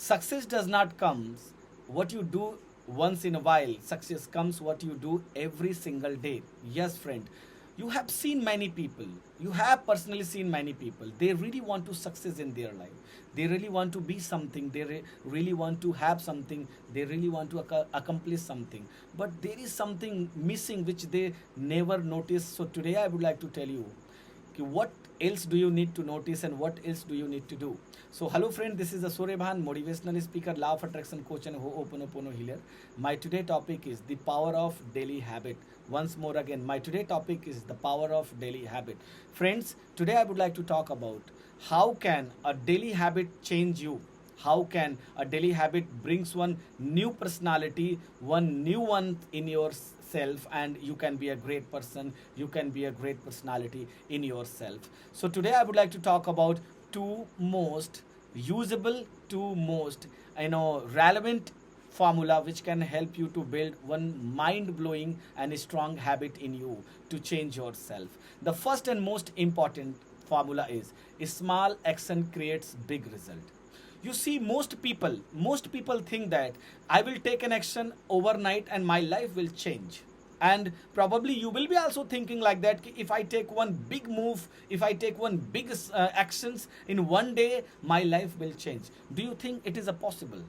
Success does not come what you do once in a while. Success comes what you do every single day. Yes, friend, you have seen many people, you have personally seen many people, they really want to success in their life, they really want to be something, they really want to have something, they really want to accomplish something, but there is something missing which they never notice. So today I would like to tell you what else do you need to notice and what else do you need to do. So hello friend, this is the Surya, motivational speaker, law of attraction coach and Hooponopono healer. My today topic is the power of daily habit. Once more again, my today topic is the power of daily habit. Friends, today I would like to talk about how can a daily habit change you. How can a daily habit brings one new personality, one new one in yourself, and you can be a great person, you can be a great personality in yourself. So today I would like to talk about two most usable, two most relevant formula which can help you to build one mind blowing and strong habit in you to change yourself. The first and most important formula is small action creates big result. You see, most people think that I will take an action overnight and my life will change. And probably you will be also thinking like that, if I take one big move, if I take one big actions in one day, my life will change. Do you think it is a possible?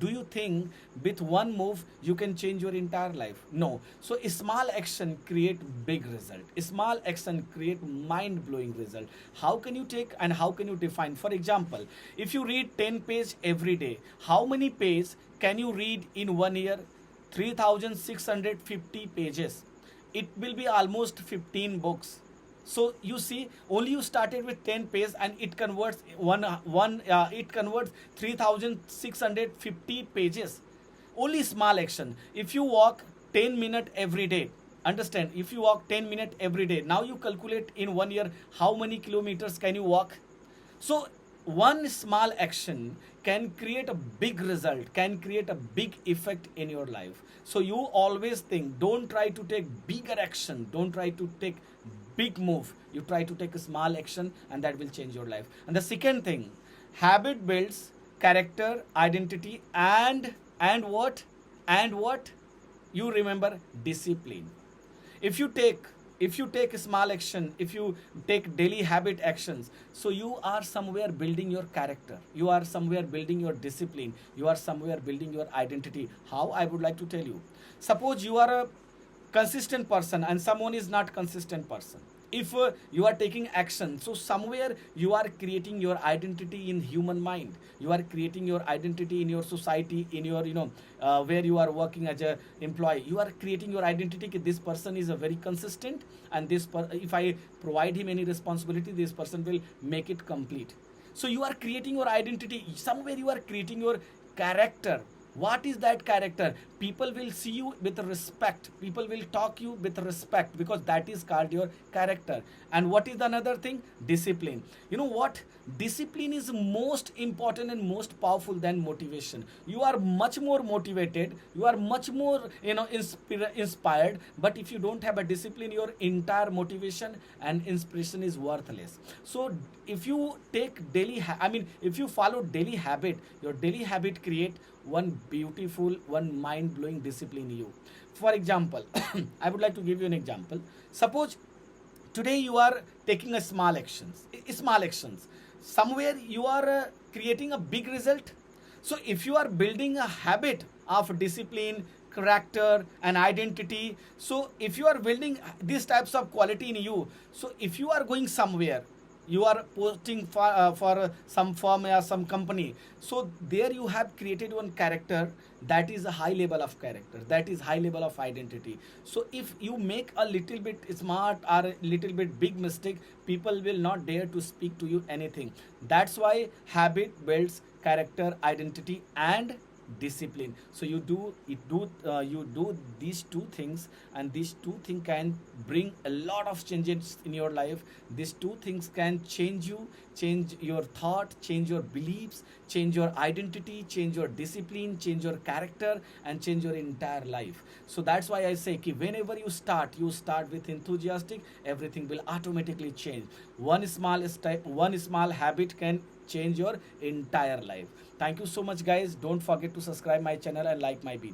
Do you think with one move you can change your entire life? No. So small action create big result, small action create mind blowing result. How can you take and how can you define? For example, if you read 10 pages every day, how many pages can you read in 1 year? 3650 pages. It will be almost 15 books. So you see, only you started with 10 pages and it converts it converts 3650 pages. Only small action. If you walk 10 minutes every day, understand, if you walk 10 minutes every day, now you calculate in 1 year how many kilometers can you walk. So one small action can create a big result, can create a big effect in your life. So you always think, don't try to take bigger action, don't try to take big move, you try to take a small action and that will change your life. And the second thing, habit builds character, identity, and what you remember, discipline. If you take a small action, if you take daily habit actions, so you are somewhere building your character, you are somewhere building your discipline, you are somewhere building your identity. How? I would like to tell you, suppose you are a consistent person and someone is not consistent person. If you are taking action, so somewhere you are creating your identity in human mind, you are creating your identity in your society, in your where you are working as a employee, you are creating your identity that this person is a very consistent, and if I provide him any responsibility, this person will make it complete. So you are creating your identity, somewhere you are creating your character. What is that character? People will see you with respect, people will talk you with respect, because that is called your character. And what is another thing? Discipline. You know what? Discipline is most important and most powerful than motivation. You are much more motivated, you are much more inspired, but if you don't have a discipline, your entire motivation and inspiration is worthless. So if you take if you follow daily habit, your daily habit create one beautiful, one mind-blowing discipline in you. For example, I would like to give you an example. Suppose today you are taking a small actions. Somewhere you are creating a big result. So if you are building a habit of discipline, character, and identity, so if you are building these types of quality in you, so if you are going somewhere, you are posting for some firm or some company, so there you have created one character, that is a high level of character, that is high level of identity. So if you make a little bit smart or a little bit big mistake, people will not dare to speak to you anything. That's why habit builds character, identity, and discipline. So you do these two things, and these two things can bring a lot of changes in your life. These two things can change you, change your thought, change your beliefs, change your identity, change your discipline, change your character, and change your entire life. So that's why I say ki whenever you start with enthusiastic, everything will automatically change. One small step, one small habit can change your entire life. Thank you so much, guys. Don't forget to subscribe my channel and like my video.